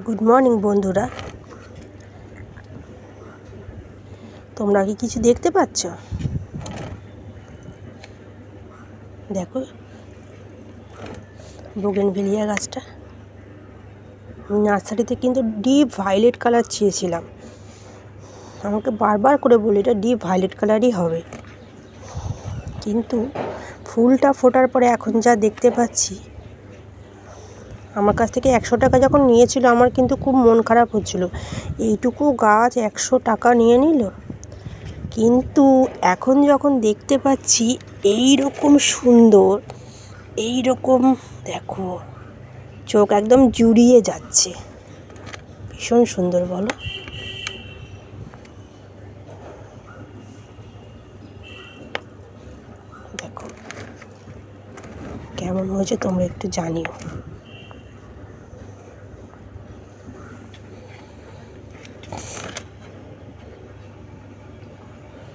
Good morning বন্ধুরা, তোমরা কি কিছু দেখতে পাচ্ছ? দেখো বোগেনভিলিয়া গাছটা। আমি নার্সারিতে কিন্তু ডিপ ভায়োলেট কালার চেয়েছিলাম। আমাকে বারবার করে বলি এটা ডিপ ভায়োলেট কালারই হবে, কিন্তু ফুলটা ফোটার পরে এখন যা দেখতে পাচ্ছি, আমার কাছ থেকে 100 টাকা যখন নিয়েছিল আমার কিন্তু খুব মন খারাপ হচ্ছিল। এইটুকু গাছ 100 টাকা নিয়ে নিল, কিন্তু এখন যখন দেখতে পাচ্ছি এই রকম সুন্দর, এই রকম দেখো চোখ একদম জুড়িয়ে যাচ্ছে, ভীষণ সুন্দর বলো। দেখো কেমন হয়েছে তোমরা একটু জানিও।